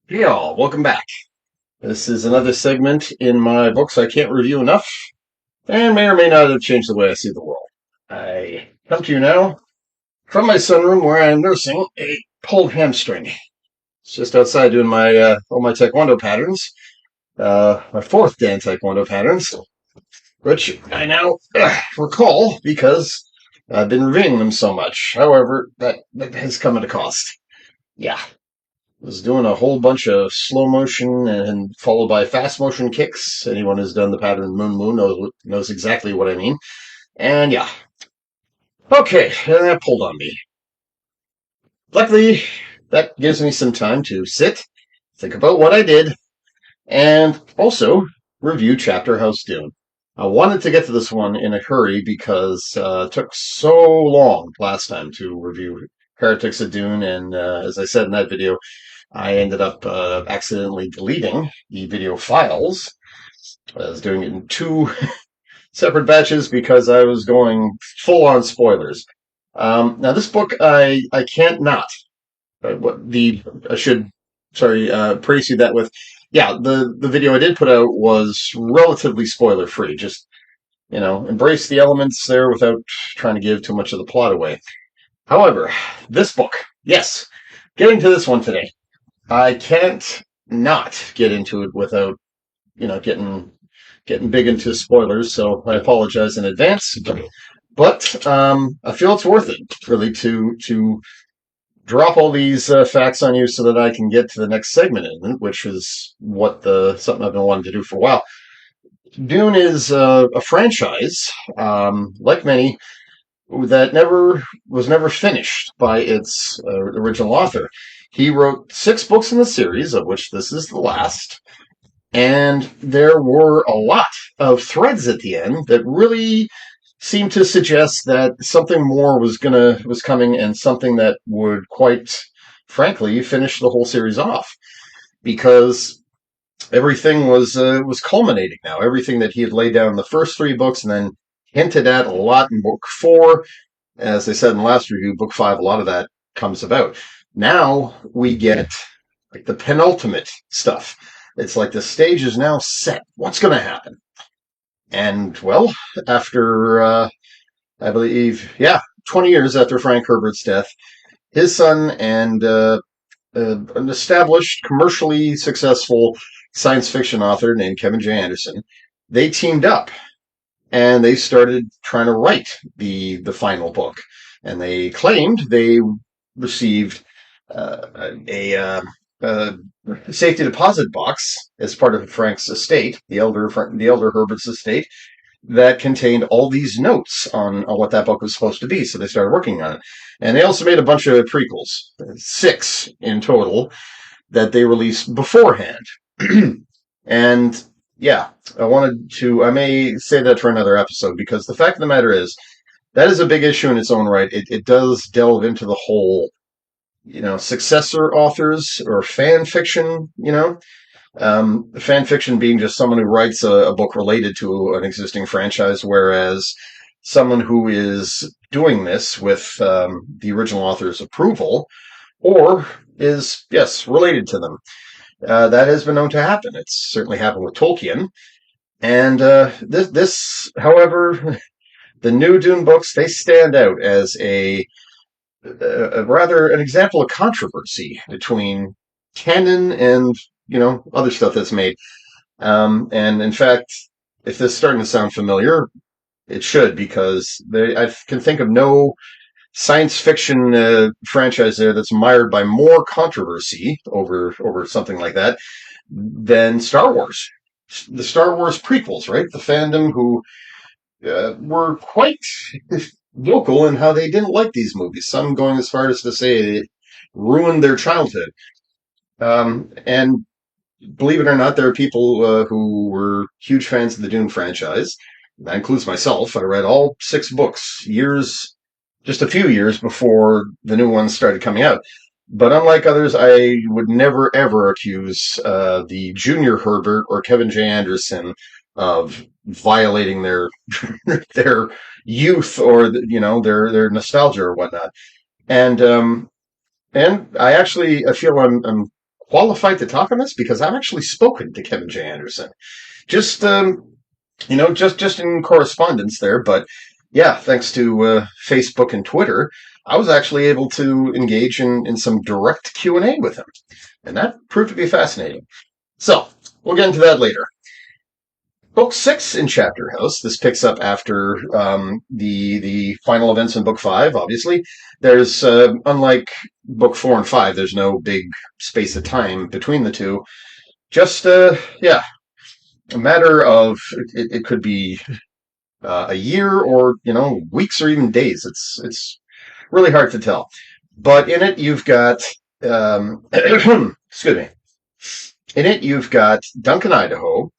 Hey all, welcome back. This is another segment in my books I can't review enough, and may or may not have changed the way I see the world. I come to you now from my sunroom where I am nursing a pulled hamstring. It's just outside doing my all my taekwondo patterns, my fourth Dan taekwondo patterns, which I now recall because I've been reviewing them so much. However, that has come at a cost. Yeah, was doing a whole bunch of slow motion and followed by fast motion kicks. Anyone who's done the pattern Moon Moon knows exactly what I mean. And yeah, okay, and that pulled on me. Luckily, that gives me some time to sit, think about what I did, and also review Chapterhouse Dune. I wanted to get to this one in a hurry because it took so long last time to review Heretics of Dune, and as I said in that video, I ended up accidentally deleting the video files. I was doing it in two separate batches because I was going full on spoilers. Now this book, I can't not. What the I should precede that with, yeah, the video I did put out was relatively spoiler free. Just embrace the elements there without trying to give too much of the plot away. However, this book, yes, getting to this one today. I can't not get into it without, getting big into spoilers, so I apologize in advance. But I feel it's worth it, really, to drop all these facts on you so that I can get to the next segment in it, which is something I've been wanting to do for a while. Dune is a franchise, like many, that never finished by its original author. He wrote 6 books in the series, of which this is the last, and there were a lot of threads at the end that really seemed to suggest that something more was coming, and something that would quite frankly finish the whole series off, because everything was culminating now. Everything that he had laid down in the first 3 books and then hinted at a lot in book 4, as I said in the last review, book 5, a lot of that comes about. Now we get like the penultimate stuff. It's like the stage is now set. What's going to happen? And well, after I believe, yeah, 20 years after Frank Herbert's death, his son and an established, commercially successful science fiction author named Kevin J. Anderson, they teamed up and they started trying to write the final book. And they claimed they received a safety deposit box as part of Frank's estate, the elder Herbert's estate, that contained all these notes on what that book was supposed to be. So they started working on it. And they also made a bunch of prequels, 6 in total, that they released beforehand. And yeah, I may say that for another episode, because the fact of the matter is, that is a big issue in its own right. It does delve into the whole, successor authors or fan fiction, fan fiction being just someone who writes a book related to an existing franchise, whereas someone who is doing this with the original author's approval, or is, yes, related to them. That has been known to happen. It's certainly happened with Tolkien. And however, the new Dune books, they stand out as rather an example of controversy between canon and other stuff that's made. And in fact, if this is starting to sound familiar, it should, because I can think of no science fiction franchise there that's mired by more controversy over something like that than Star Wars. The Star Wars prequels, right? The fandom who were quite vocal in how they didn't like these movies. Some going as far as to say it ruined their childhood. And believe it or not, there are people who were huge fans of the Dune franchise. That includes myself. I read all 6 books just a few years before the new ones started coming out. But unlike others, I would never ever accuse the junior Herbert or Kevin J. Anderson of violating their their youth, or their nostalgia or whatnot. And I feel I'm qualified to talk on this because I've actually spoken to Kevin J. Anderson. Just just in correspondence there, but yeah, thanks to Facebook and Twitter, I was actually able to engage in some direct Q&A with him, and that proved to be fascinating. So we'll get into that later. Book 6 in Chapterhouse. This picks up after the final events in Book 5. Obviously, there's unlike Book 4 and 5, there's no big space of time between the two. Just yeah, a matter of it could be a year or weeks or even days. It's really hard to tell. But in it you've got excuse me. In it you've got Duncan, Idaho,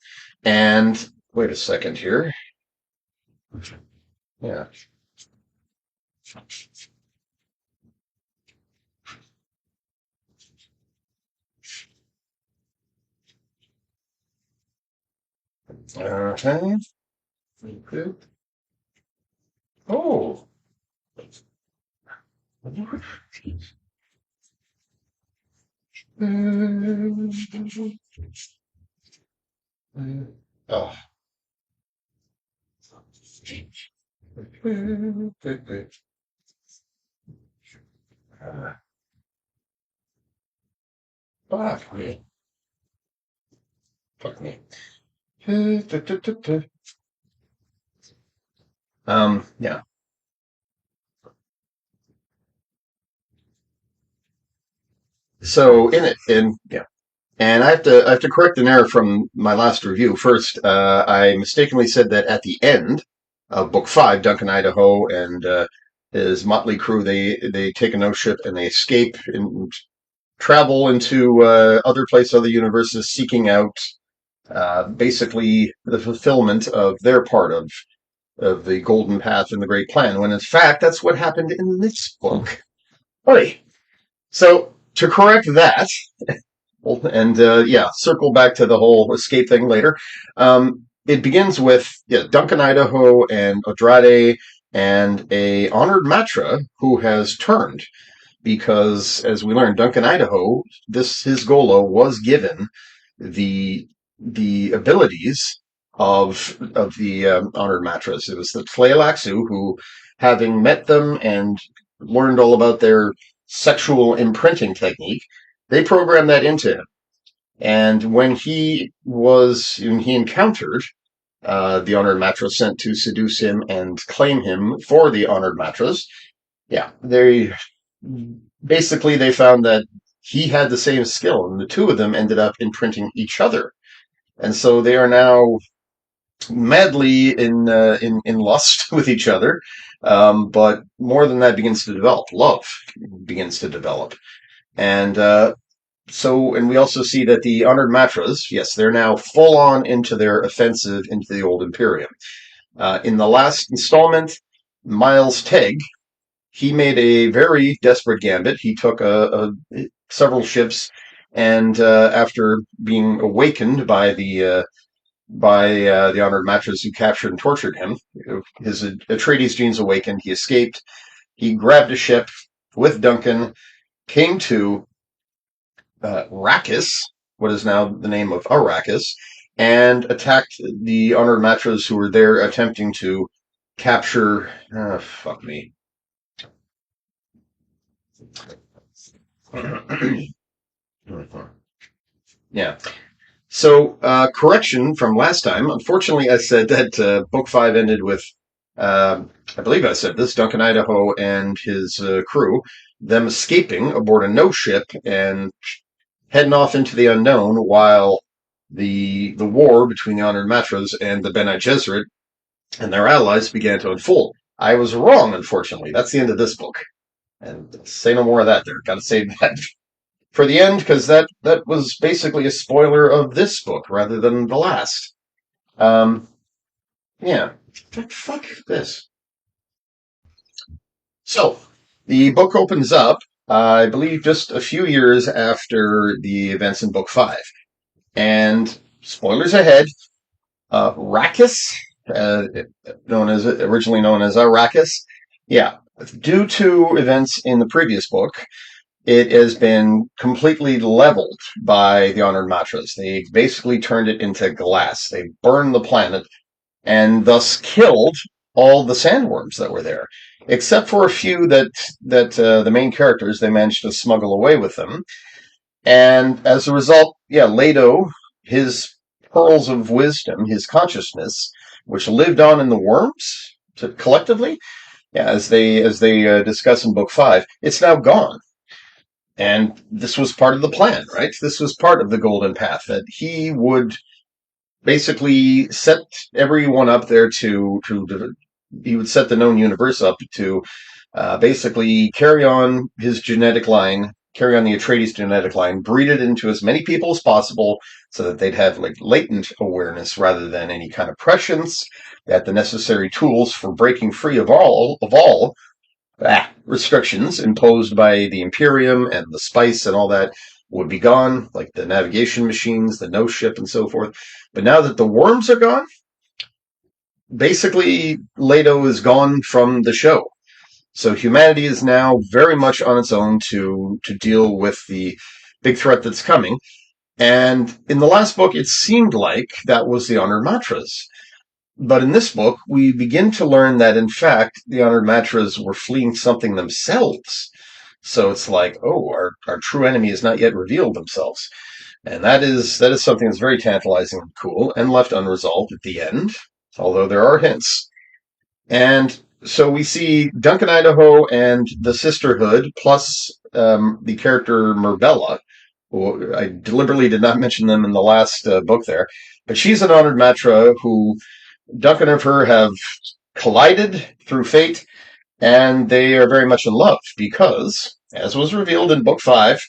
and wait a second here. Yeah. Okay. Oh. Oh. Fuck me. Fuck me. Yeah. So in it, yeah, and I have to correct an error from my last review. First, I mistakenly said that at the end of Book 5, Duncan, Idaho, and his motley crew they take a nose ship and they escape and travel into other places, other universes, seeking out basically the fulfillment of their part of the Golden Path and the Great Plan. When in fact, that's what happened in this book. Hey, so to correct that, and yeah, circle back to the whole escape thing later. It begins with Duncan, Idaho, and Odrade, and a honored Matra who has turned because, as we learned, Duncan, Idaho, this his Golo was given the abilities of the honored Matras. It was the Tleilaxu who, having met them and learned all about their sexual imprinting technique, they programmed that into him. And when he encountered the honored Matras sent to seduce him and claim him for the honored Matras, yeah, they found that he had the same skill, and the two of them ended up imprinting each other, and so they are now madly in lust with each other. But more than that begins to develop. Love begins to develop, and and we also see that the honored Matras, yes, they're now full on into their offensive into the old Imperium. In the last installment, Miles Tegg, he made a very desperate gambit. He took several ships, and after being awakened by the honored Matras who captured and tortured him, his Atreides genes awakened. He escaped. He grabbed a ship with Duncan, came to Arrakis, what is now the name of Arrakis, and attacked the honored Matras who were there attempting to capture. Fuck me. Yeah. So, correction from last time. Unfortunately, I said that Book 5 ended with, I believe I said this, Duncan, Idaho, and his crew, them escaping aboard a no ship and heading off into the unknown while the war between the Honored Matras and the Bene Gesserit and their allies began to unfold. I was wrong, unfortunately. That's the end of this book. And say no more of that there. Gotta save that for the end, because that was basically a spoiler of this book rather than the last. Yeah. Fuck this. So, the book opens up, I believe, just a few years after the events in Book 5. And, spoilers ahead, Arrakis, originally known as Arrakis, yeah, due to events in the previous book, it has been completely leveled by the Honored Matras. They basically turned it into glass. They burned the planet and thus killed all the sandworms that were there, except for a few that the main characters they managed to smuggle away with them. And as a result, yeah, Leto, his pearls of wisdom, his consciousness, which lived on in the worms collectively, yeah, as they discuss in book 5, it's now gone. And this was part of the plan, right? This was part of the golden path that he would basically set everyone up there to he would set the known universe up to basically carry on his genetic line, carry on the Atreides genetic line, breed it into as many people as possible so that they'd have like latent awareness rather than any kind of prescience, that the necessary tools for breaking free of all restrictions imposed by the Imperium and the spice and all that would be gone, like the navigation machines, the no ship, and so forth. But now that the worms are gone, basically Leto is gone from the show. So humanity is now very much on its own to deal with the big threat that's coming. And in the last book, it seemed like that was the Honored Matras. But in this book, we begin to learn that, in fact, the Honored Matras were fleeing something themselves. So it's like, oh, our true enemy has not yet revealed themselves. And that is something that's very tantalizing and cool and left unresolved at the end, although there are hints. And so we see Duncan Idaho and the Sisterhood, plus the character Merbella, who I deliberately did not mention them in the last book there, but she's an honored Matra who Duncan and her have collided through fate, and they are very much in love because, as was revealed in Book 5,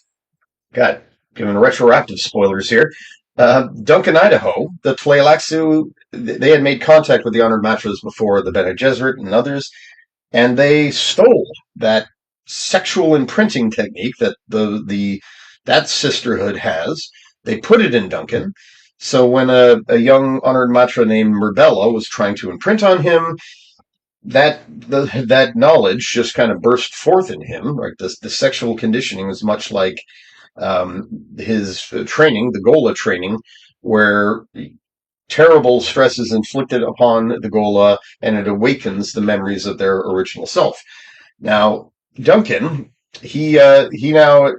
God, giving retroactive spoilers here, Duncan Idaho, the Tleilaxu, they had made contact with the Honored Matras before, the Bene Gesserit and others, and they stole that sexual imprinting technique that sisterhood has. They put it in Duncan. So when a young Honored Matra named Merbella was trying to imprint on him, that knowledge just kind of burst forth in him. Right, the sexual conditioning was much like his training, the Gola training, where terrible stress is inflicted upon the Gola and it awakens the memories of their original self. Now, Duncan, he now,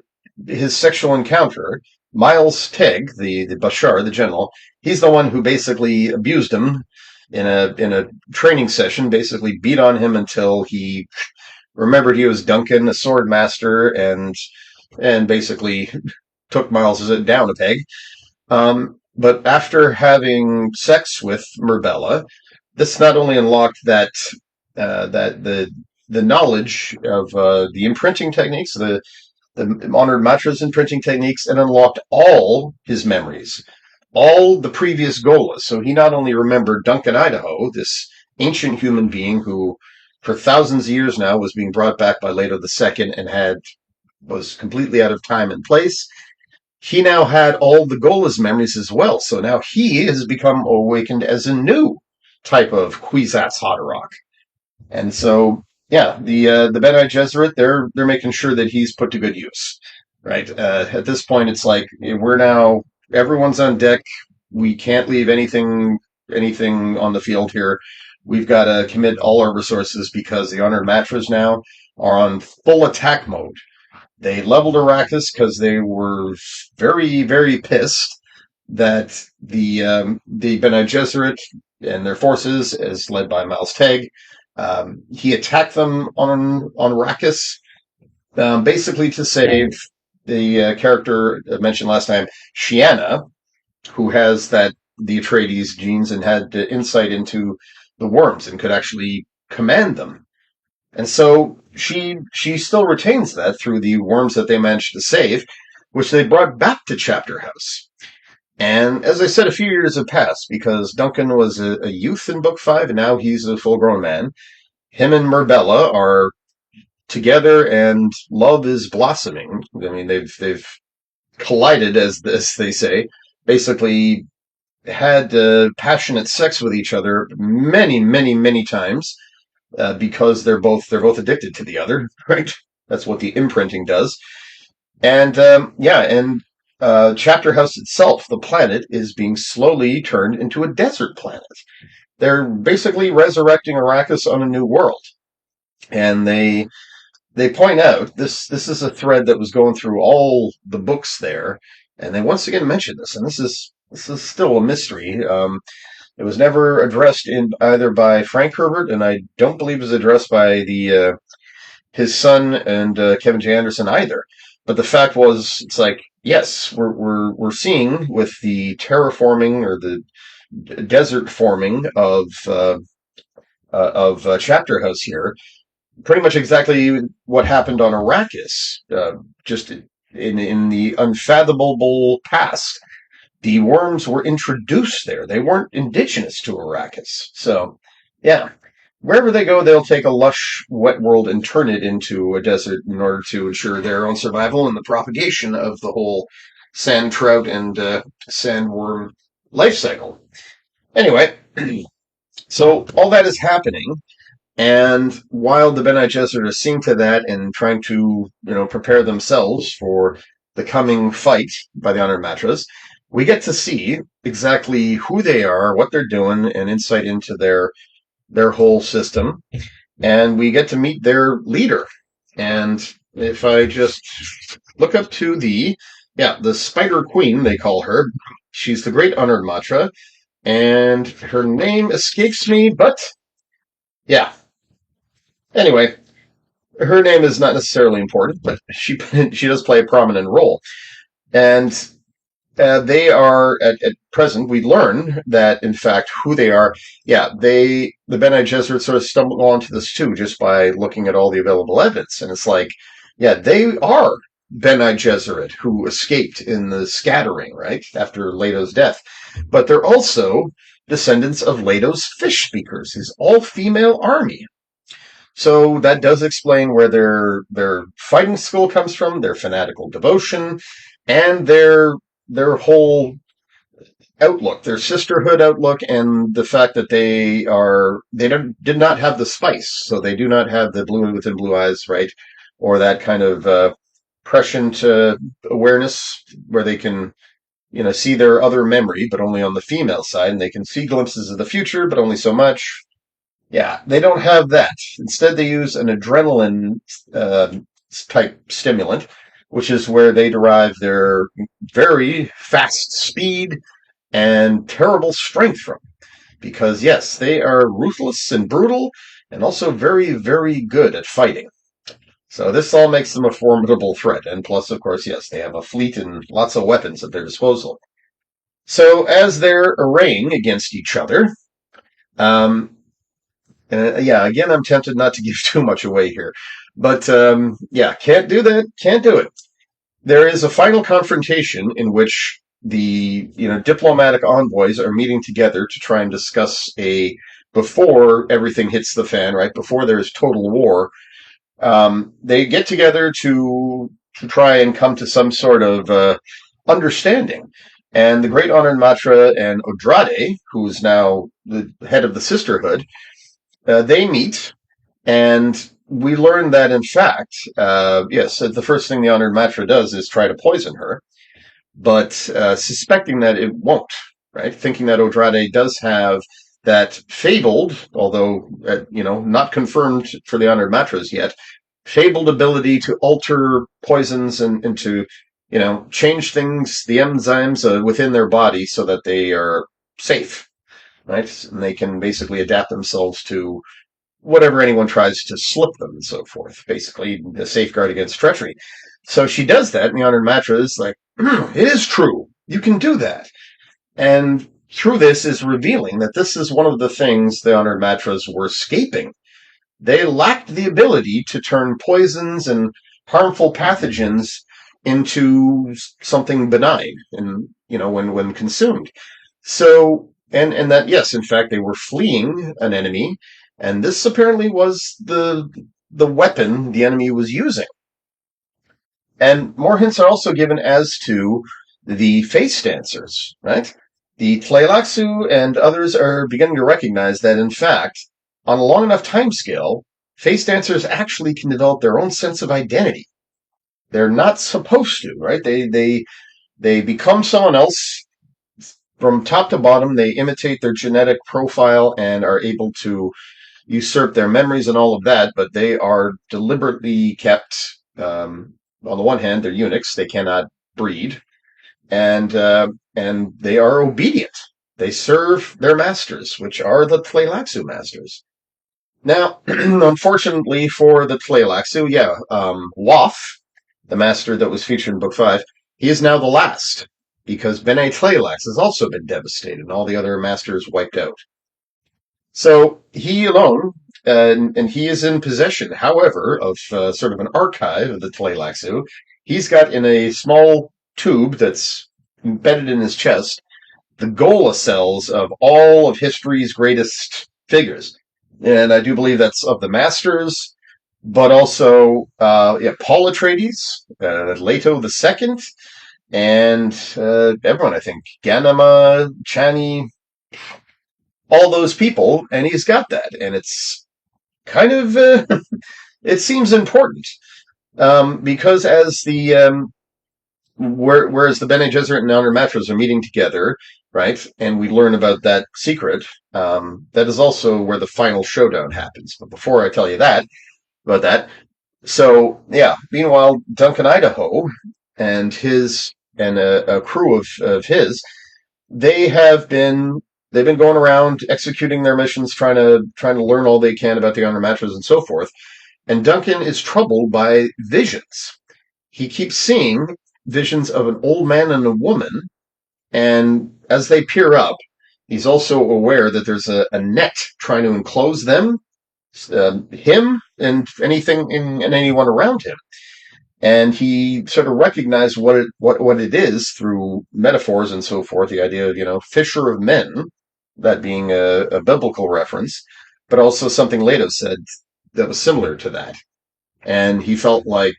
his sexual encounter, Miles Tegg, the Bashar, the general, he's the one who basically abused him in a training session, basically beat on him until he remembered he was Duncan, a sword master, and basically took Miles down a peg. But after having sex with Merbella, this not only unlocked that the knowledge of the imprinting techniques, the honored Matras imprinting techniques, and unlocked all his memories, all the previous Golas. So he not only remembered Duncan Idaho, this ancient human being who, for thousands of years now, was being brought back by Leto II and was completely out of time and place. He now had all the Golas memories as well. So now he has become awakened as a new type of Kwisatz Haderach. And so, yeah, the Bene Gesserit, they're making sure that he's put to good use, right? At this point, it's like everyone's on deck. We can't leave anything on the field here. We've got to commit all our resources because the Honored Matras now are on full attack mode. They leveled Arrakis because they were very, very pissed that the Bene Gesserit and their forces, as led by Miles Tegg, he attacked them on Arrakis, basically to save the character I mentioned last time, Shiana, who has the Atreides genes and had insight into the worms and could actually command them. And so she still retains that through the worms that they managed to save, which they brought back to Chapterhouse. And as I said, a few years have passed because Duncan was a youth in Book 5, and now he's a full-grown man. Him and Merbella are together, and love is blossoming. I mean, they've collided, as they say, basically had passionate sex with each other many, many, many times. Because they're both addicted to the other, right? That's what the imprinting does. And Chapterhouse itself, the planet, is being slowly turned into a desert planet. They're basically resurrecting Arrakis on a new world, and they point out this is a thread that was going through all the books there, and they once again mention this, and this is still a mystery. It was never addressed in either by Frank Herbert, and I don't believe it was addressed by the his son and Kevin J. Anderson either. But the fact was, it's like, yes, we're seeing with the terraforming or the desert forming of Chapterhouse here, pretty much exactly what happened on Arrakis, just in the unfathomable past. The worms were introduced there. They weren't indigenous to Arrakis. So, yeah, wherever they go, they'll take a lush, wet world and turn it into a desert in order to ensure their own survival and the propagation of the whole sand trout and sandworm life cycle. Anyway, so all that is happening, and while the Bene Gesserit are seeing to that and trying to, prepare themselves for the coming fight by the Honored Matras, we get to see exactly who they are, what they're doing, and insight into their whole system. And we get to meet their leader. And if I just look up to the Spider Queen, they call her. She's the Great Honored Matra, and her name escapes me, but yeah. Anyway, her name is not necessarily important, but she does play a prominent role. And they are at present. We learn that in fact who they are. Yeah, the Bene Gesserit sort of stumbled onto this too just by looking at all the available evidence, and it's like, yeah, they are Bene Gesserit who escaped in the scattering right after Leto's death, but they're also descendants of Leto's fish speakers, his all-female army. So that does explain where their fighting skill comes from, their fanatical devotion, and their whole outlook, their sisterhood outlook, and the fact that did not have the spice, so they do not have the blue within blue eyes, right, or that kind of prescient awareness where they can see their other memory, but only on the female side, and they can see glimpses of the future, but only so much. Yeah, they don't have that. Instead, they use an adrenaline uh, type stimulant, which is where they derive their very fast speed and terrible strength from. Because, yes, they are ruthless and brutal and also very, very good at fighting. So this all makes them a formidable threat. And plus, of course, yes, they have a fleet and lots of weapons at their disposal. So as they're arraying against each other, um, and yeah, again, I'm tempted not to give too much away here, but yeah, can't do that. Can't do it. There is a final confrontation in which the diplomatic envoys are meeting together to try and discuss before everything hits the fan, right? Before there's total war, they get together to try and come to some sort of understanding. And the Great Honored Matra and Odrade, who is now the head of the Sisterhood, they meet, and we learn that, in fact, yes, the first thing the Honored Matra does is try to poison her, but suspecting that it won't, right? Thinking that Odrade does have that fabled, although, not confirmed for the Honored Matras yet, fabled ability to alter poisons and to, change things, the enzymes within their body so that they are safe, right? And they can basically adapt themselves to whatever anyone tries to slip them and so forth. Basically, a safeguard against treachery. So she does that, and the Honored Matra is like, it is true. You can do that. And through this is revealing that this is one of the things the Honored Matras were escaping. They lacked the ability to turn poisons and harmful pathogens into something benign and when consumed. So and that, yes, in fact, they were fleeing an enemy, and this apparently was the weapon the enemy was using. And more hints are also given as to the face dancers, right? The Tleilaxu and others are beginning to recognize that, in fact, on a long enough time scale, face dancers actually can develop their own sense of identity. They're not supposed to, right? They become someone else from top to bottom. They imitate their genetic profile and are able to usurp their memories and all of that, but they are deliberately kept. On the one hand, they're eunuchs; they cannot breed, and they are obedient. They serve their masters, which are the Tleilaxu masters. Now, unfortunately for the Tleilaxu, Waff, the master that was featured in Book 5, he is now the last, because Bene Tleilax has also been devastated, and all the other masters wiped out. So he alone, and he is in possession, however, of sort of an archive of the Tleilaxu. He's got in a small tube that's embedded in his chest the Gola cells of all of history's greatest figures. And I do believe that's of the masters, but also Paul Atreides, Leto the Second, and everyone, I think. Ganama, Chani, all those people, and he's got that. And it's kind of, it seems important. Because as whereas the Bene Gesserit and Honor Matras are meeting together, right, and we learn about that secret, that is also where the final showdown happens. But before I tell you about that, so yeah, meanwhile, Duncan Idaho and a crew of his, they have been they've been going around executing their missions, trying to learn all they can about the Honor Matras and so forth. And Duncan is troubled by visions. He keeps seeing visions of an old man and a woman, and as they peer up, he's also aware that there's a net trying to enclose them, him, and anything and anyone around him. And he sort of recognized what it is through metaphors and so forth. The idea of fisher of men, that being a biblical reference, but also something Leto said that was similar to that. And he felt like,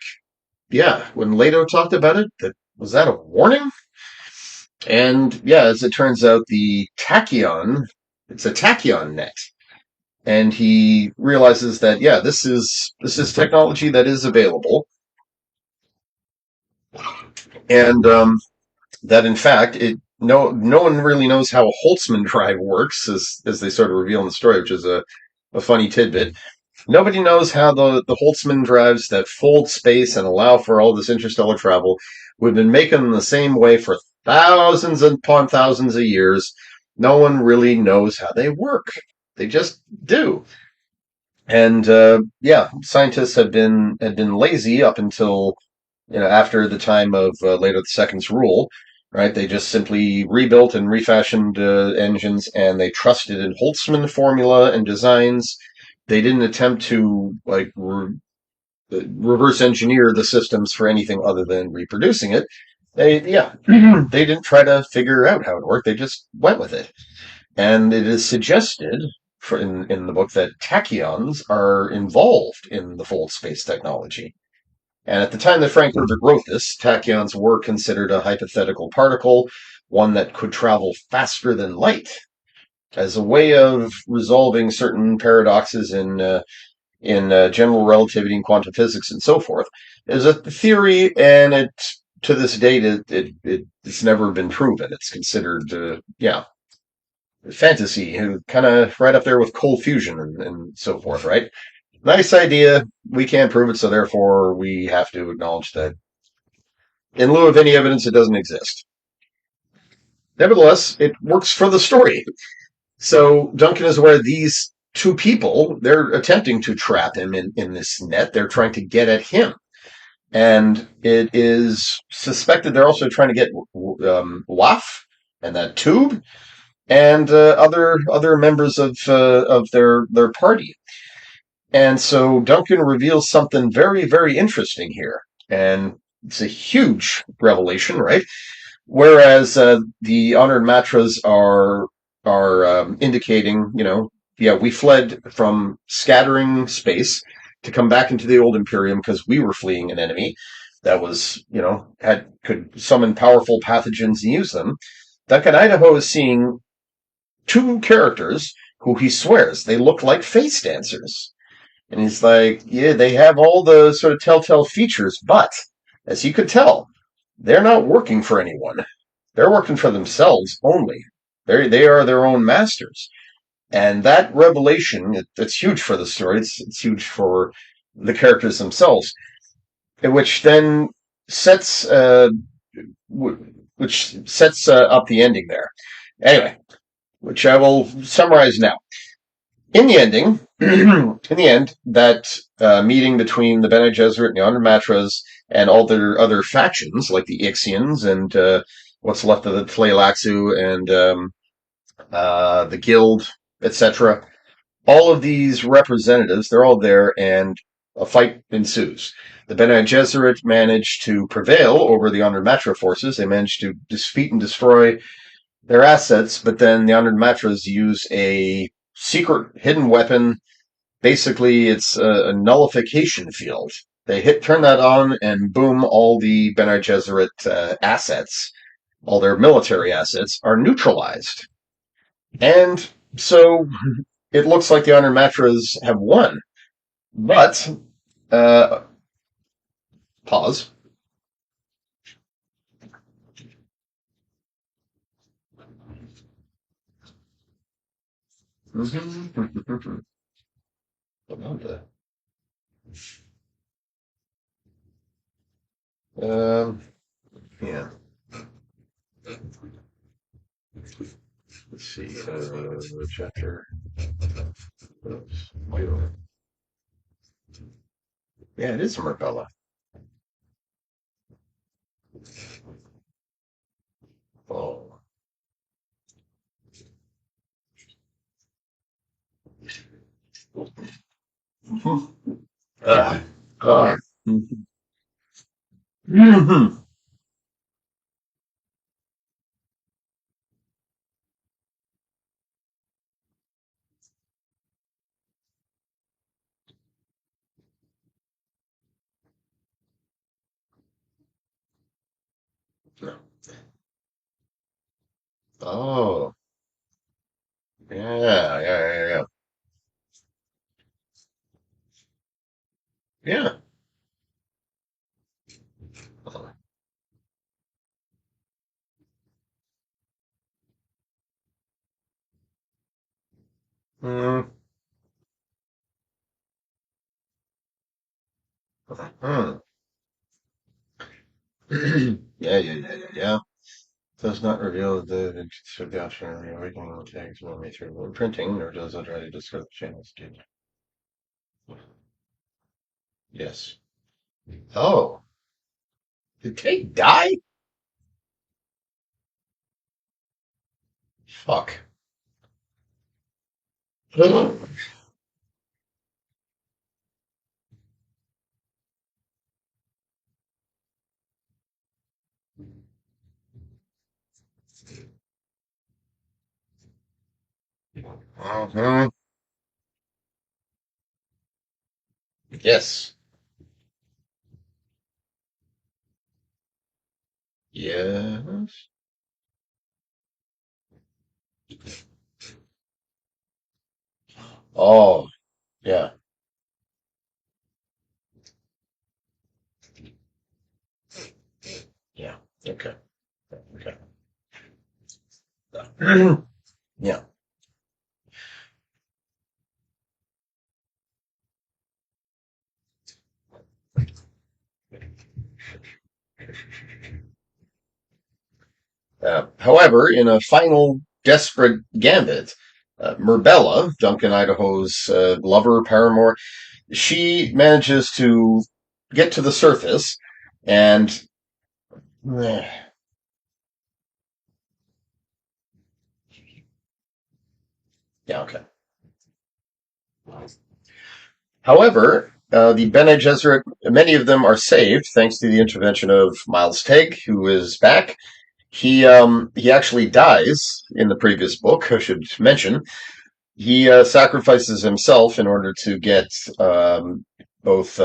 yeah, when Leto talked about it, was that a warning? And yeah, as it turns out, it's a tachyon net. And he realizes that, yeah, this is technology that is available. And that in fact, no one really knows how a Holtzman drive works, as they sort of reveal in the story, which is a funny tidbit. Nobody knows how the Holtzman drives that fold space and allow for all this interstellar travel. We've been making them the same way for thousands upon thousands of years. No one really knows how they work. They just do. And scientists had been lazy up until after the time of Leto II's rule. Right, they just simply rebuilt and refashioned engines, and they trusted in Holtzman formula and designs. They didn't attempt to reverse engineer the systems for anything other than reproducing it. They didn't try to figure out how it worked. They just went with it. And it is suggested in the book that tachyons are involved in the fold space technology. And at the time that Frank Herbert wrote this, tachyons were considered a hypothetical particle, one that could travel faster than light, as a way of resolving certain paradoxes in general relativity and quantum physics and so forth. Is a theory, and to this date it's never been proven. It's considered fantasy, kind of right up there with cold fusion and so forth, right? Nice idea. We can't prove it, so therefore we have to acknowledge that in lieu of any evidence, it doesn't exist. Nevertheless, it works for the story. So Duncan is aware these two people, they're attempting to trap him in this net. They're trying to get at him. And it is suspected they're also trying to get Waff and that tube and other members of their party. And so Duncan reveals something very, very interesting here. And it's a huge revelation, right? Whereas the honored matras are indicating, we fled from scattering space to come back into the old Imperium because we were fleeing an enemy that was, could summon powerful pathogens and use them. Duncan Idaho is seeing two characters who he swears they look like face dancers. And he's like, yeah, they have all the sort of telltale features, but as you could tell, they're not working for anyone. They're working for themselves only. They are their own masters. And that revelation, it's huge for the story. It's huge for the characters themselves, which then sets which sets up the ending there. Anyway, which I will summarize now. In the ending, in the end, that meeting between the Bene Gesserit and the Honored Matras and all their other factions, like the Ixians and what's left of the Tleilaxu and the Guild, etc., all of these representatives, they're all there, and a fight ensues. The Bene Gesserit manage to prevail over the Honored Matra forces. They manage to defeat and destroy their assets, but then the Honored Matras use a secret hidden weapon. Basically, it's a nullification field. They turn that on, and boom, all the Bene Gesserit assets, all their military assets, are neutralized. And so it looks like the Honored Matras have won. But, uh, pause. um, yeah. Let's see. Chapter. Oops. Yeah, it is a Marbella. Oh. Ah. Ah. Mhm. Oh. Yeah, yeah, yeah, yeah. Yeah. Mm. Mm. Yeah, yeah, yeah, yeah, yeah. Does not reveal the the option of the awakening tags will be through printing, nor does it try to discuss the channels. Yes. Oh, did Kate die? Fuck. Uh-huh. Yes. Yes. Oh, yeah. Yeah. Okay. Okay. Yeah. However, in a final desperate gambit, Merbella, Duncan Idaho's lover, paramour, she manages to get to the surface and. Yeah, okay. However, the Bene Gesserit, many of them are saved thanks to the intervention of Miles Tegg, who is back. He actually dies in the previous book, I should mention. He sacrifices himself in order to get both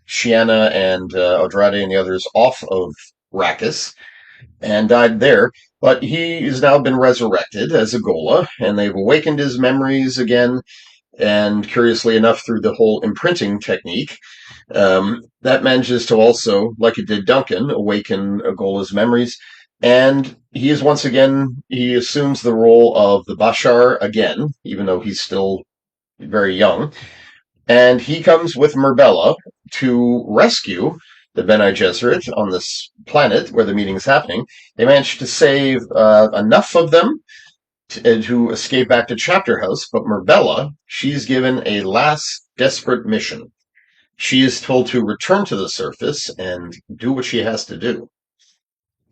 Shiana and Odrade and the others off of Arrakis and died there. But he has now been resurrected as a Gola, and they've awakened his memories again. And curiously enough, through the whole imprinting technique, that manages to also, like it did Duncan, awaken Agola's memories. And he is once again, he assumes the role of the Bashar again, even though he's still very young. And he comes with Merbella to rescue the Bene Gesserit on this planet where the meeting is happening. They manage to save enough of them to escape back to Chapterhouse, but Merbella, she's given a last desperate mission. She is told to return to the surface and do what she has to do.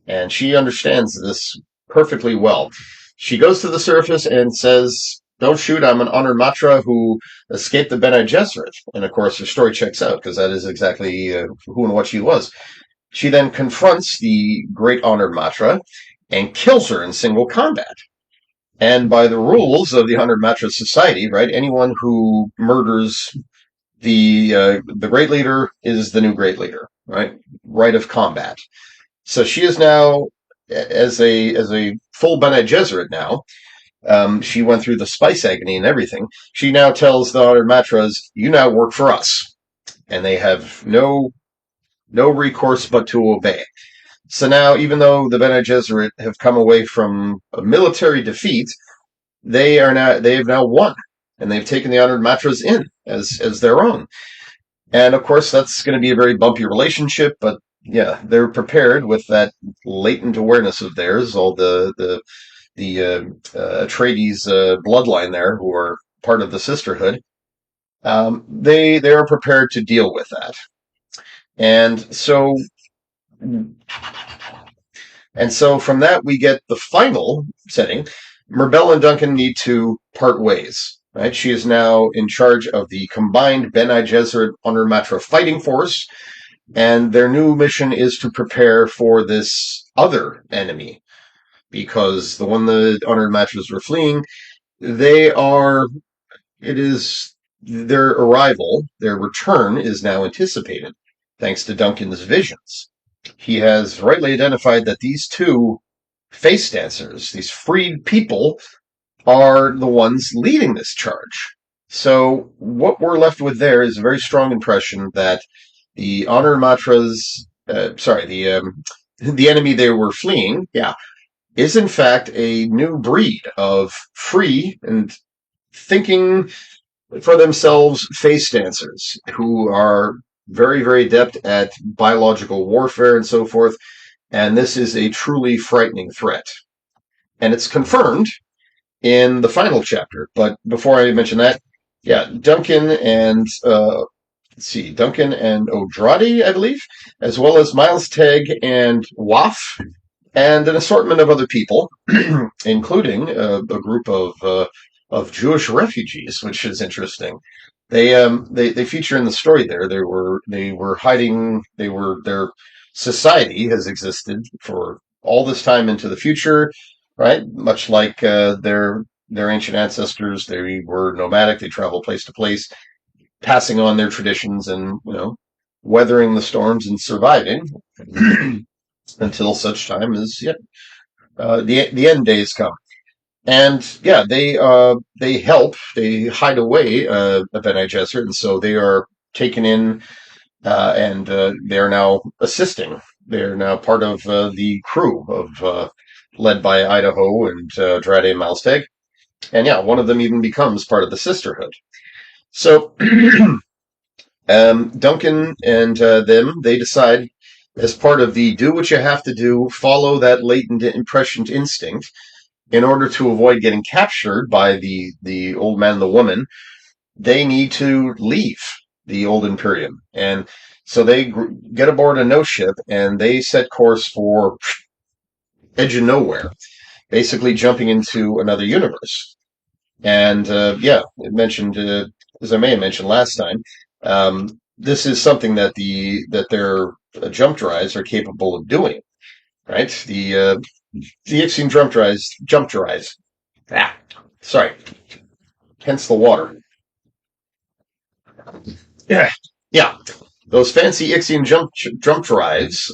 And she understands this perfectly well. She goes to the surface and says, "Don't shoot, I'm an honored Matra who escaped the Bene Gesserit." And of course, her story checks out, because that is exactly who and what she was. She then confronts the great honored Matra and kills her in single combat. And by the rules of the Honored Matra Society, right, anyone who murders the great leader is the new great leader, right? Right of combat. So she is now, as a full Bene Gesserit now. She went through the spice agony and everything. She now tells the Honored Matras, "You now work for us," and they have no recourse but to obey. So now, even though the Bene Gesserit have come away from a military defeat, they have now won, and they've taken the Honored Matras in as their own. And of course, that's going to be a very bumpy relationship, but yeah, they're prepared with that latent awareness of theirs, all the Atreides bloodline there, who are part of the sisterhood. They are prepared to deal with that, and so from that we get the final setting. Merbella and Duncan need to part ways. Right, she is now in charge of the combined Bene Gesserit Honored Matra fighting force, and their new mission is to prepare for this other enemy, because the one the Honored Matras were fleeing, it is their arrival, their return is now anticipated, thanks to Duncan's visions. He has rightly identified that these two face dancers, these freed people, are the ones leading this charge. So what we're left with there is a very strong impression that the Honored Matras, the enemy they were fleeing, is in fact a new breed of free and thinking for themselves face dancers who are very, very adept at biological warfare and so forth. And this is a truly frightening threat. And it's confirmed in the final chapter. But before I mention that, Duncan and Duncan and Odrade, I believe, as well as Miles Tegg and Waff, and an assortment of other people, including a group of Jewish refugees, which is interesting. They feature in the story there. They were hiding. Their society has existed for all this time into the future, right? Much like their ancient ancestors, they were nomadic. They traveled place to place, passing on their traditions and weathering the storms and surviving until such time as the end days come. And they hide away a Bene Gesserit, and so they are taken in, and they are now assisting. They are now part of the crew of led by Idaho and Drade and Malsteg. And one of them even becomes part of the sisterhood. So Duncan and they decide, as part of the do what you have to do, follow that latent impression instinct, in order to avoid getting captured by the old man and the woman, they need to leave the old Imperium. And so they get aboard a no ship, and they set course for edge of nowhere, basically jumping into another universe. And it mentioned, as I may have mentioned last time, this is something that their jump drives are capable of doing. Right, the Ixion jump drives. Sorry. Hence the water. Yeah. Those fancy Ixion jump drives,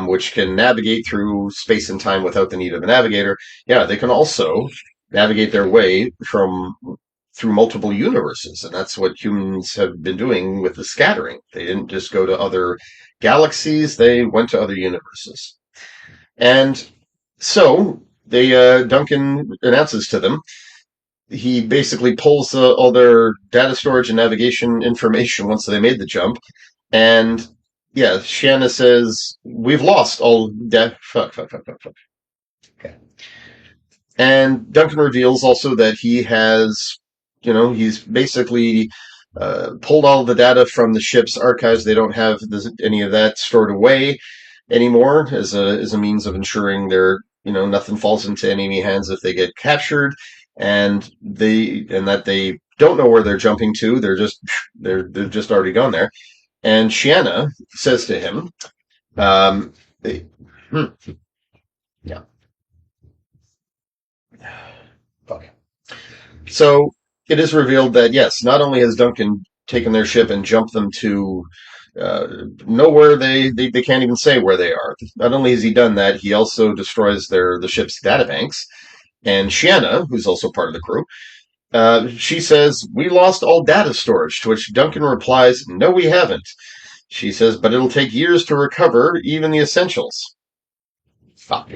which can navigate through space and time without the need of a navigator. Yeah, they can also navigate their way from through multiple universes, and that's what humans have been doing with the scattering. They didn't just go to other galaxies; they went to other universes. And so Duncan announces to them. He basically pulls all their data storage and navigation information once they made the jump, and yeah, Shanna says we've lost all fuck. Okay. And Duncan reveals also that he has, he's basically pulled all the data from the ship's archives. They don't have any of that stored away anymore as a means of ensuring nothing falls into enemy hands if they get captured, and that they don't know where they're jumping to. They're just already gone there. And Shanna says to him, um, they, hmm, yeah, fuck. So it is revealed that yes, not only has Duncan taken their ship and jumped them to nowhere they can't even say where they are. Not only has he done that, he also destroys the ship's databanks. And Shanna, who's also part of the crew, she says, "We lost all data storage," to which Duncan replies, "No, we haven't." She says, "But it'll take years to recover even the essentials." Fuck.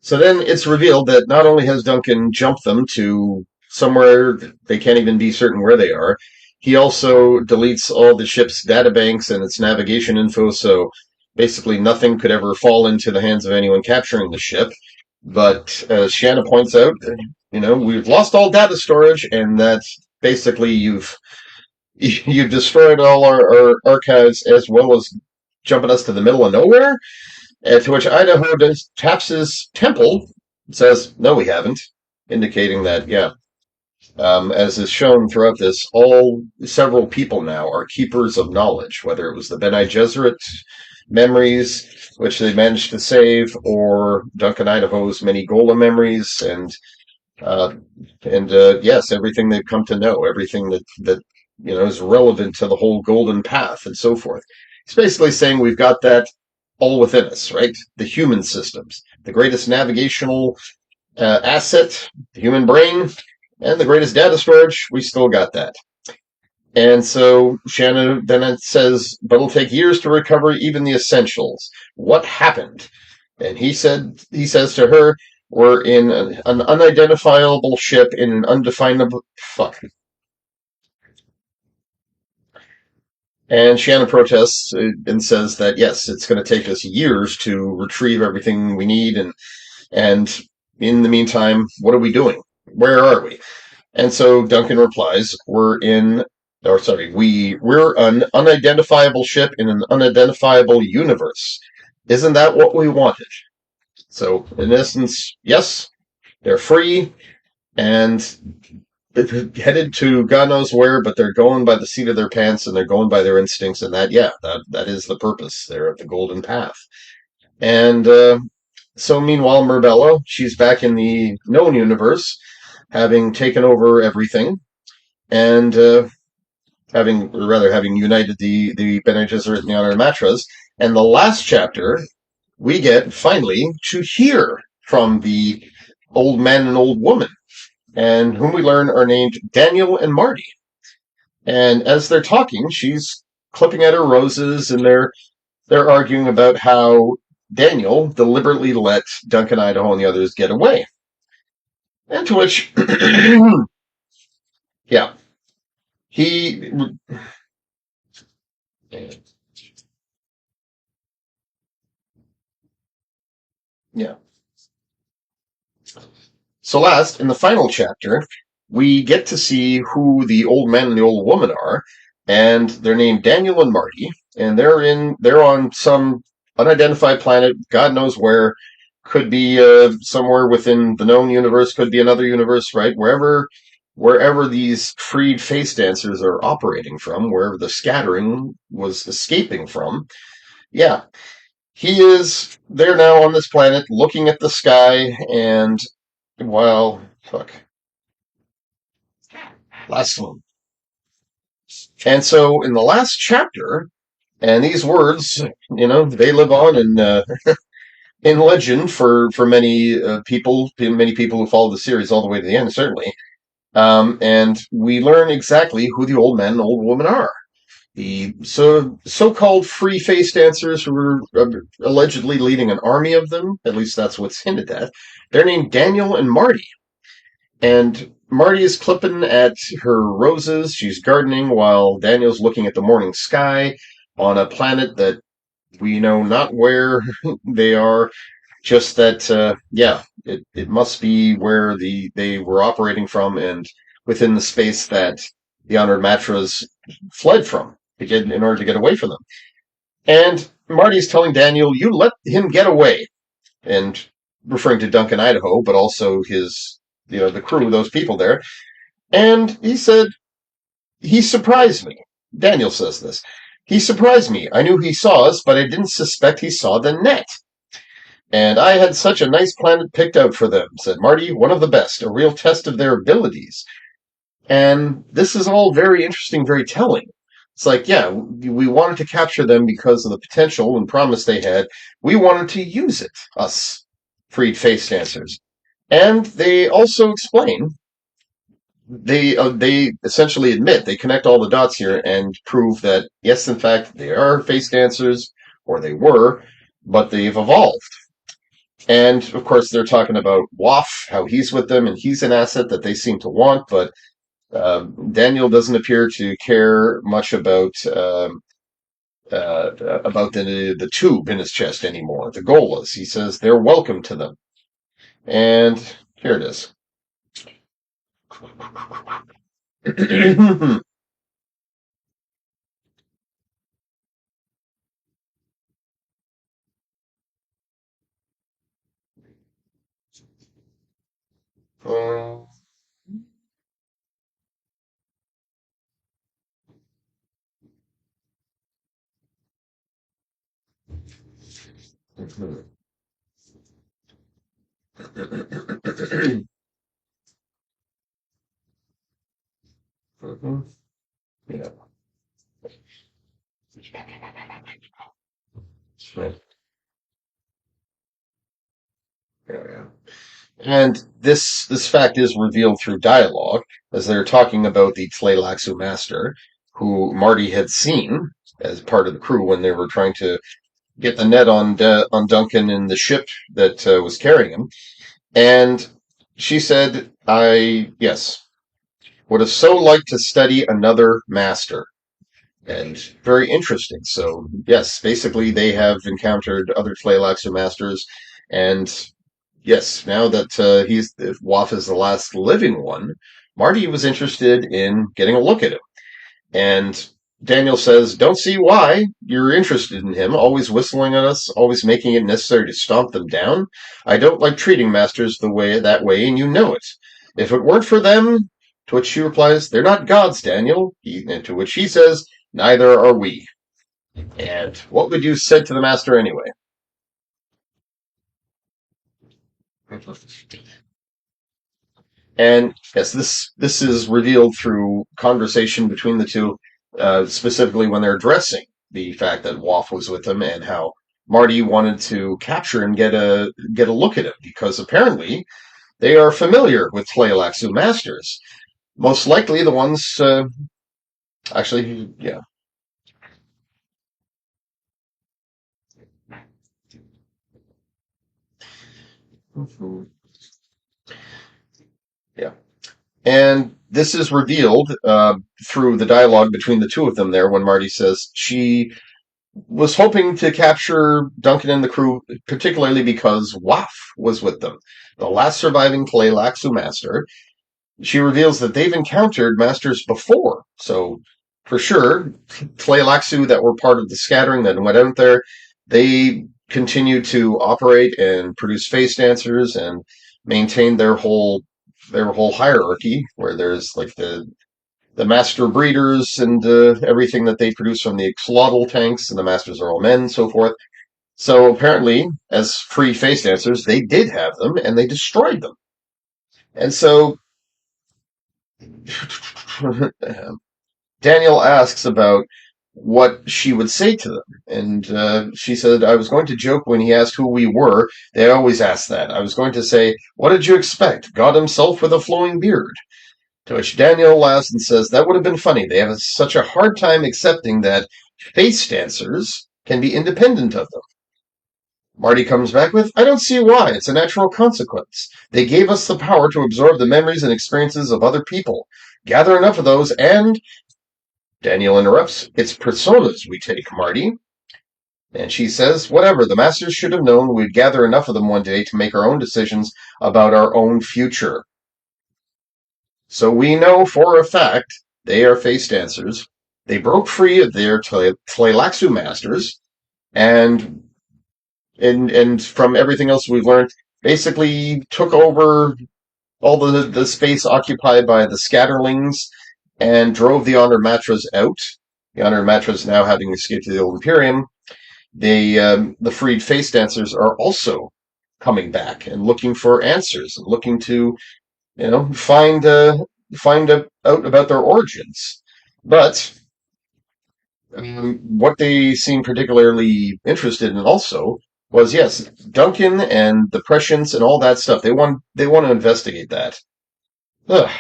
So then it's revealed that not only has Duncan jumped them to somewhere they can't even be certain where they are, he also deletes all the ship's databanks and its navigation info, so basically nothing could ever fall into the hands of anyone capturing the ship. But as Shanna points out, we've lost all data storage, and that basically you've destroyed all our archives as well as jumping us to the middle of nowhere. To which Idaho taps his temple, says, "No, we haven't," indicating that, yeah, as is shown throughout this, several people now are keepers of knowledge, whether it was the Bene Gesserit memories, which they managed to save, or Duncan Idaho's many Golem memories, and yes, everything they've come to know, everything that is relevant to the whole Golden Path and so forth. It's basically saying we've got that all within us, right? The human systems, the greatest navigational asset, the human brain, and the greatest data storage, we still got that. And so Shannon then says, "But it'll take years to recover even the essentials. What happened?" And he says to her, "We're in an unidentifiable ship in an undefinable fuck." And Shannon protests and says that yes, it's going to take us years to retrieve everything we need, and in the meantime, what are we doing? Where are we? And so Duncan replies, we're an unidentifiable ship in an unidentifiable universe. Isn't that what we wanted?" So, in essence, yes, they're free and headed to God knows where, but they're going by the seat of their pants and they're going by their instincts, and that is the purpose. They're at the Golden Path. And so, meanwhile, Merbella, she's back in the known universe, having taken over everything, and having united the Bene Gesserit and the Honor Matras. And the last chapter, we get finally to hear from the old man and old woman, and whom we learn are named Daniel and Marty. And as they're talking, she's clipping at her roses, and they're arguing about how Daniel deliberately let Duncan Idaho and the others get away. And to which, yeah, he, yeah. So last, in the final chapter, we get to see who the old man and the old woman are, and they're named Daniel and Marty, and they're on some unidentified planet, God knows where. Could be somewhere within the known universe, could be another universe, right? Wherever these freed face dancers are operating from, wherever the scattering was escaping from. Yeah. He is there now on this planet looking at the sky, and well, fuck. Last one. And so in the last chapter, and these words, they live on, and in legend for many many people who follow the series all the way to the end, certainly. And we learn exactly who the old man and old woman are. The so-called free face dancers who were allegedly leading an army of them. At least that's what's hinted at. They're named Daniel and Marty. And Marty is clipping at her roses. She's gardening while Daniel's looking at the morning sky on a planet that we know not where they are. Just that, yeah, it must be where they were operating from and within the space that the honored Matras fled from in order to get away from them. And Marty's telling Daniel, "You let him get away," and referring to Duncan, Idaho, but also the crew, those people there. And he said, "He surprised me." Daniel says this. "He surprised me. I knew he saw us, but I didn't suspect he saw the net. And I had such a nice planet picked out for them," said Marty. "One of the best, a real test of their abilities." And this is all very interesting, very telling. It's like, yeah, we wanted to capture them because of the potential and promise they had. We wanted to use it, us freed face dancers. And they also explain, they essentially admit, they connect all the dots here and prove that, yes, in fact, they are face dancers, or they were, but they've evolved. And of course, they're talking about Waff, how he's with them, and he's an asset that they seem to want. But Daniel doesn't appear to care much about the tube in his chest anymore. The golas. He says they're welcome to them. And here it is. Yeah. Yeah. And this fact is revealed through dialogue as they're talking about the Tleilaxu master, who Marty had seen as part of the crew when they were trying to get the net on Duncan and the ship that was carrying him. And she said, "I yes would have so liked to study another master." And very interesting. So yes, basically they have encountered other Tleilaxu masters, and yes, now that Waff is the last living one, Marty was interested in getting a look at him. And Daniel says, "Don't see why you're interested in him, always whistling at us, always making it necessary to stomp them down. I don't like treating masters that way, and you know it. If it weren't for them," to which she replies, "They're not gods, Daniel." And to which he says, "Neither are we." And what would you say to the master anyway? And yes, this is revealed through conversation between the two, specifically when they're addressing the fact that Waff was with them and how Marty wanted to capture and get a look at him because apparently they are familiar with Tleilaxu masters, most likely the ones. Actually, yeah, yeah. And this is revealed through the dialogue between the two of them there when Marty says she was hoping to capture Duncan and the crew, particularly because Waff was with them, the last surviving Tleilaxu master. She reveals that they've encountered masters before, so for sure, Tleilaxu that were part of the scattering that went out there, they continue to operate and produce face dancers and maintain their whole hierarchy, where there's like the master breeders and everything that they produce from the axolotl tanks, and the masters are all men, and so forth. So apparently, as free face dancers, they did have them, and they destroyed them. And so Daniel asks about what she would say to them. And she said, I was going to joke when he asked who we were. They always ask that. I was going to say, what did you expect? God himself with a flowing beard. To which Daniel laughs and says, that would have been funny. They have such a hard time accepting that face dancers can be independent of them. Marty comes back with, I don't see why. It's a natural consequence. They gave us the power to absorb the memories and experiences of other people. Gather enough of those and Daniel interrupts, it's personas we take, Marty. And she says, whatever, the masters should have known we'd gather enough of them one day to make our own decisions about our own future. So we know for a fact they are face dancers. They broke free of their Tleilaxu masters, and and from everything else we've learned, basically took over all the space occupied by the Scatterlings and drove the Honored Matras out. The Honored Matras now having escaped to the Old Imperium. The freed face dancers are also coming back and looking for answers and looking to find out about their origins. But what they seem particularly interested in also was, yes, Duncan and the prescience and all that stuff. They want to investigate that. Ugh.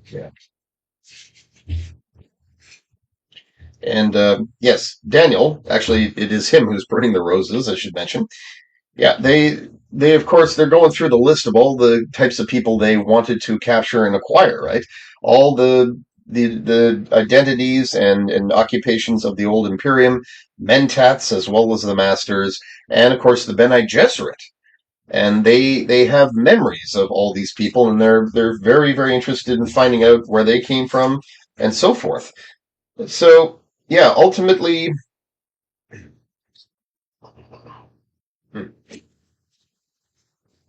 Yeah. And yes, Daniel. Actually, it is him who's burning the roses. I should mention. Yeah, they of course they're going through the list of all the types of people they wanted to capture and acquire, right? All the identities and occupations of the old Imperium, mentats as well as the masters, and of course the Bene Gesserit. And they have memories of all these people, and they're very very interested in finding out where they came from and so forth. So yeah, ultimately.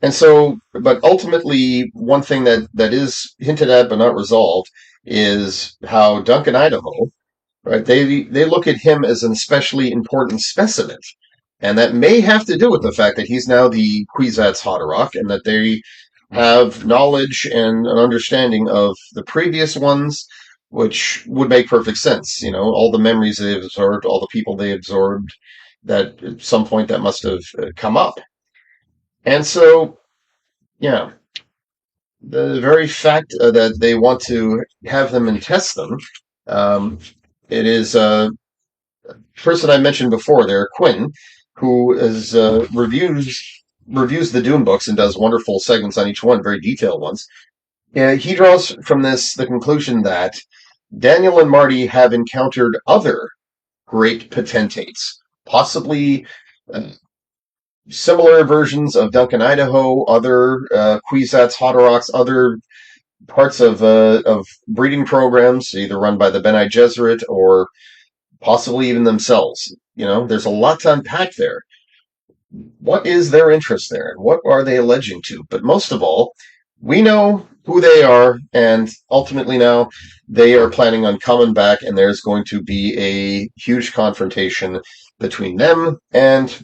And so, but ultimately, one thing that is hinted at but not resolved is how Duncan Idaho, right? They look at him as an especially important specimen, and that may have to do with the fact that he's now the Kwisatz Haderach, and that they have knowledge and an understanding of the previous ones, which would make perfect sense. You know, all the memories they've absorbed, all the people they absorbed, that at some point that must have come up. And so, yeah, the very fact that they want to have them and test them, um, it is a person I mentioned before there, Quinn, who is reviews the Dune books and does wonderful segments on each one, very detailed ones. Yeah, he draws from this the conclusion that Daniel and Marty have encountered other great potentates, possibly uh, similar versions of Duncan Idaho, other Kwisatz Haderachs, other parts of breeding programs, either run by the Bene Gesserit or possibly even themselves. You know, there's a lot to unpack there. What is their interest there, and what are they alleging to? But most of all, we know who they are, and ultimately now they are planning on coming back, and there's going to be a huge confrontation between them and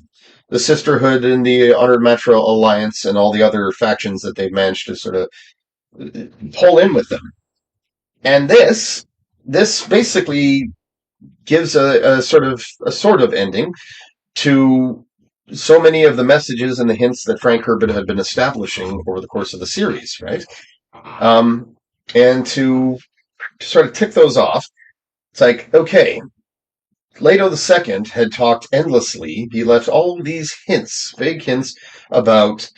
the Sisterhood and the Honored Matra Alliance and all the other factions that they've managed to sort of pull in with them. And this basically gives a sort of ending to so many of the messages and the hints that Frank Herbert had been establishing over the course of the series, right? Um, and to sort of tick those off, it's like, okay, Leto the Second had talked endlessly. He left all these hints, vague hints about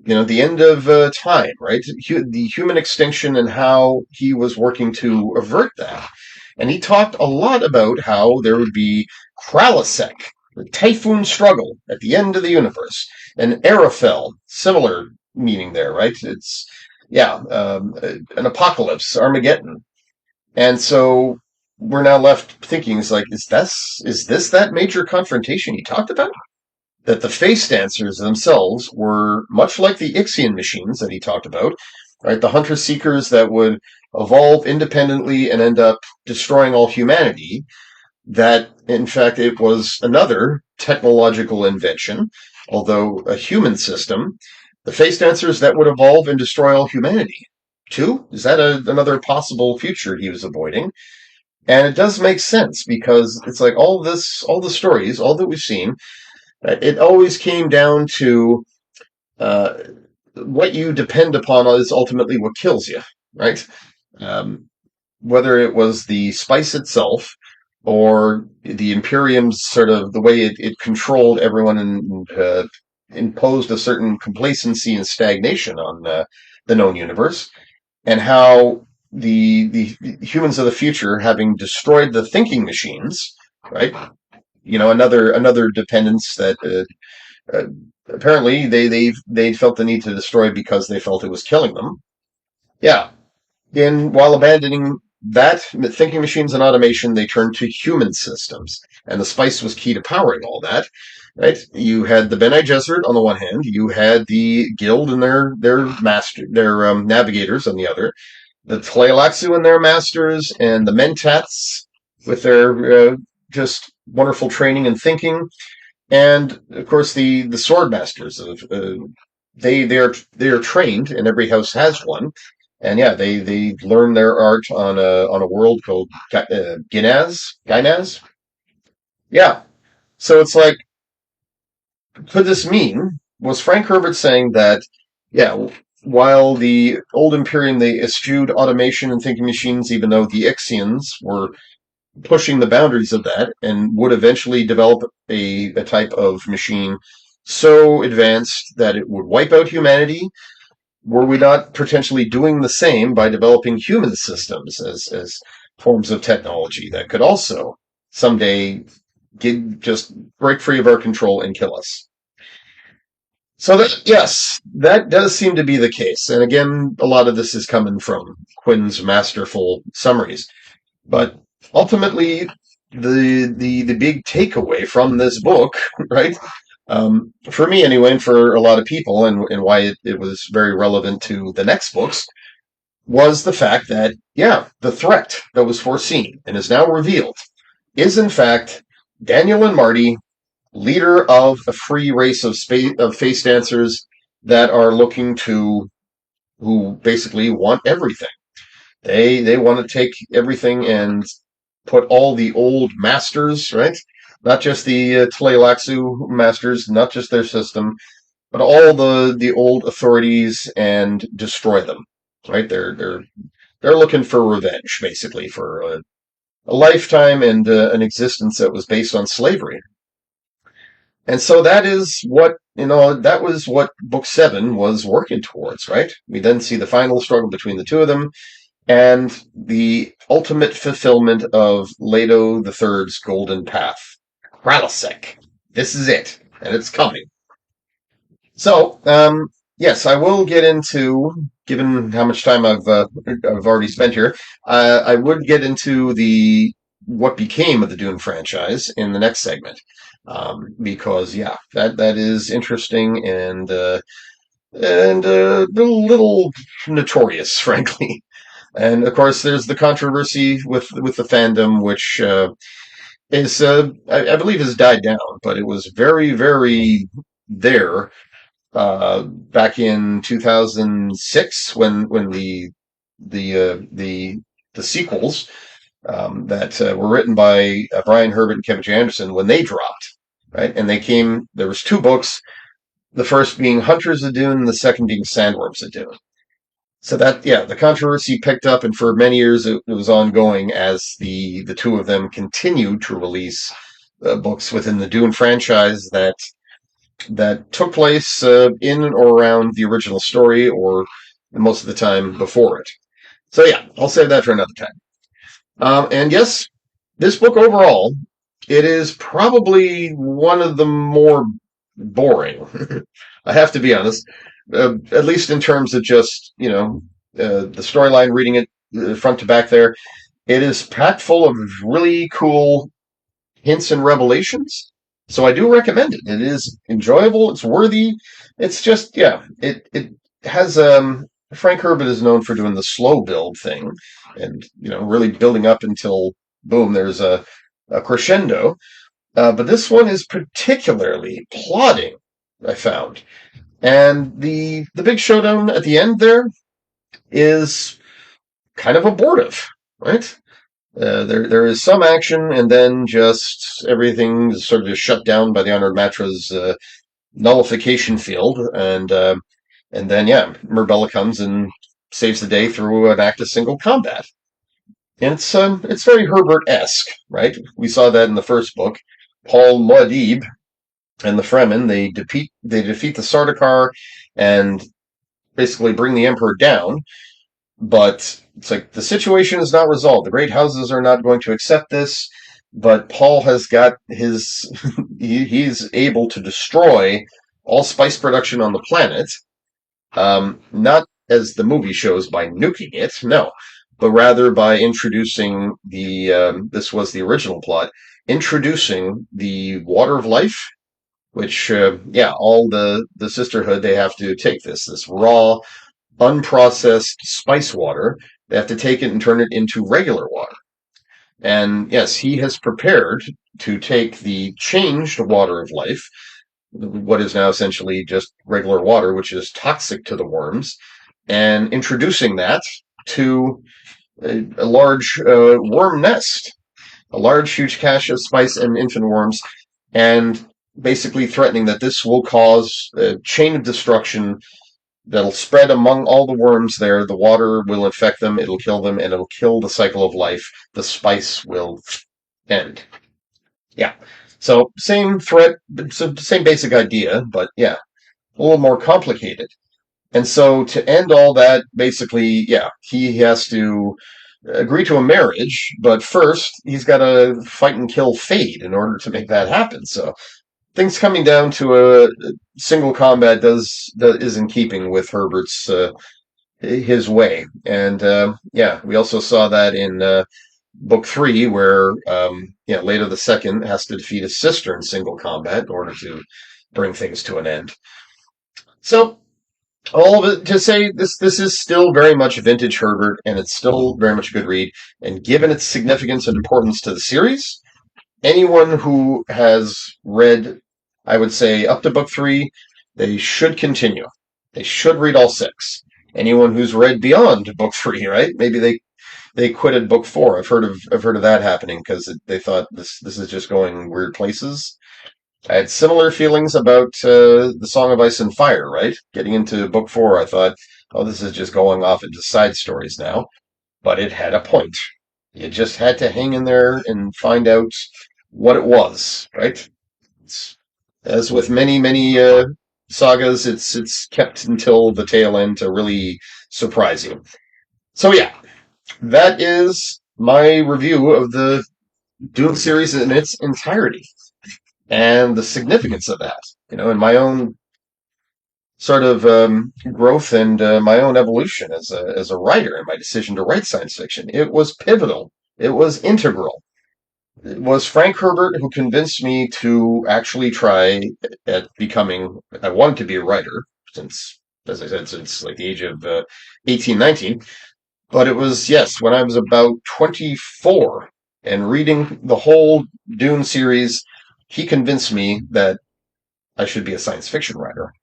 the end of time, right? The human extinction and how he was working to avert that. And he talked a lot about how there would be Kralisek, the typhoon struggle at the end of the universe, and Arafel, similar meaning there, right? It's, yeah, an apocalypse, Armageddon. And so we're now left thinking, it's like, is this that major confrontation he talked about? that the face dancers themselves were much like the Ixian machines that he talked about, right? The hunter seekers that would evolve independently and end up destroying all humanity. That, in fact, it was another technological invention, although a human system, the face dancers that would evolve and destroy all humanity. Two? Is that another possible future he was avoiding? And it does make sense because it's like all the stories, all that we've seen, it always came down to uh, what you depend upon is ultimately what kills you, right? Um, whether it was the spice itself or the Imperium's sort of the way it controlled everyone and imposed a certain complacency and stagnation on the known universe, and how the humans of the future, having destroyed the thinking machines, right? Another dependence that uh, apparently they felt the need to destroy because they felt it was killing them. Yeah, while abandoning that thinking machines and automation, they turned to human systems, and the spice was key to powering all that. Right? You had the Bene Gesserit on the one hand, you had the Guild and their navigators on the other, the Tleilaxu and their masters, and the Mentats with their just wonderful training and thinking, and of course the sword masters of they are trained, and every house has one, and yeah, they learn their art on a world called Ginaz. Yeah, so it's like, could this mean, was Frank Herbert saying that, yeah, while the old Imperium they eschewed automation and thinking machines, even though the Ixians were pushing the boundaries of that and would eventually develop a type of machine so advanced that it would wipe out humanity. Were we not potentially doing the same by developing human systems as forms of technology that could also someday just break free of our control and kill us? So that, yes, that does seem to be the case. And again, a lot of this is coming from Quinn's masterful summaries. But ultimately, the big takeaway from this book, right? For me anyway, and for a lot of people, and why it was very relevant to the next books, was the fact that, yeah, the threat that was foreseen and is now revealed is in fact Daniel and Marty, leader of a free race of face dancers that are looking to, who basically want everything. They want to take everything and put all the old masters, right? Not just the Tleilaxu masters, not just their system, but all the old authorities, and destroy them. Right? They're looking for revenge, basically, for a lifetime and an existence that was based on slavery. And so that is what, that was what Book 7 was working towards, right? We then see the final struggle between the two of them, and the ultimate fulfillment of Leto the Third's golden path. Kralisek. This is it, and it's coming. So, yes, I will get into, given how much time I've already spent here, I would get into the what became of the Dune franchise in the next segment, because yeah, that is interesting and a little notorious, frankly. And of course, there's the controversy with the fandom, which is I believe has died down, but it was very very there back in 2006 when the sequels that were written by Brian Herbert and Kevin J. Anderson, when they dropped, right, and they came. There was two books. The first being Hunters of Dune, and the second being Sandworms of Dune. So that, yeah, the controversy picked up, and for many years it was ongoing as the two of them continued to release books within the Dune franchise that took place in or around the original story, or most of the time before it. So yeah, I'll save that for another time. And yes, this book overall, it is probably one of the more boring. I have to be honest, at least in terms of just the storyline. Reading it front to back, there, it is packed full of really cool hints and revelations, So I do recommend it. It is enjoyable. It's worthy. It's just, yeah, it has, Frank Herbert is known for doing the slow build thing and, really building up until boom, there's a crescendo. But this one is particularly plodding, I found. And the big showdown at the end there is kind of abortive, right? There is some action, and then just everything is sort of just shut down by the Honored Matra's nullification field, and then yeah, Murbella comes and saves the day through an act of single combat. And it's very Herbert-esque, right? We saw that in the first book. Paul Muad'Dib and the Fremen, they defeat the Sardaukar and basically bring the Emperor down. But it's like the situation is not resolved. The great houses are not going to accept this. But Paul has got his he's able to destroy all spice production on the planet. Not as the movie shows by nuking it, no, but rather by introducing this was the original plot, introducing the water of life, which yeah, all the sisterhood, they have to take this raw unprocessed spice water. They have to take it and turn it into regular water. And yes, he has prepared to take the changed water of life, what is now essentially just regular water, which is toxic to the worms, and introducing that to a large worm nest, a large, huge cache of spice and infant worms, and basically threatening that this will cause a chain of destruction that'll spread among all the worms there. The water will infect them, it'll kill them, and it'll kill the cycle of life. The spice will end. Yeah. So same threat, same basic idea, but yeah, a little more complicated. And so to end all that, basically, yeah, he has to agree to a marriage, but first he's got to fight and kill Fade in order to make that happen. So things coming down to a single combat is in keeping with Herbert's his way, and yeah, we also saw that in book three, where yeah, Leto the Second has to defeat his sister in single combat in order to bring things to an end. So all of it to say, this is still very much vintage Herbert, and it's still very much a good read. And given its significance and importance to the series, anyone who has read, I would say, up to book three, they should continue. They should read all six. Anyone who's read beyond book three, right? Maybe they quit at book four. I've heard of that happening because they thought this is just going weird places. I had similar feelings about the Song of Ice and Fire, right? Getting into book four, I thought, oh, this is just going off into side stories now. But it had a point. You just had to hang in there and find out what it was, right? It's, as with many sagas, it's kept until the tail end to really surprise you. So yeah, that is my review of the Dune series in its entirety and the significance of that. In my own sort of growth and my own evolution as a writer and my decision to write science fiction, it was pivotal. It was integral. It was Frank Herbert who convinced me to actually try at becoming. I wanted to be a writer since, as I said, since like the age of 18, 19. But it was, yes, when I was about 24 and reading the whole Dune series, he convinced me that I should be a science fiction writer.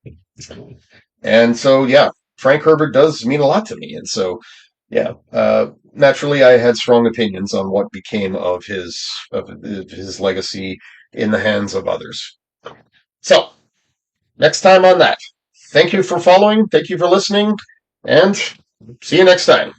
And so, yeah, Frank Herbert does mean a lot to me. And so, yeah, naturally, I had strong opinions on what became of his legacy in the hands of others. So, next time on that. Thank you for following. Thank you for listening. And see you next time.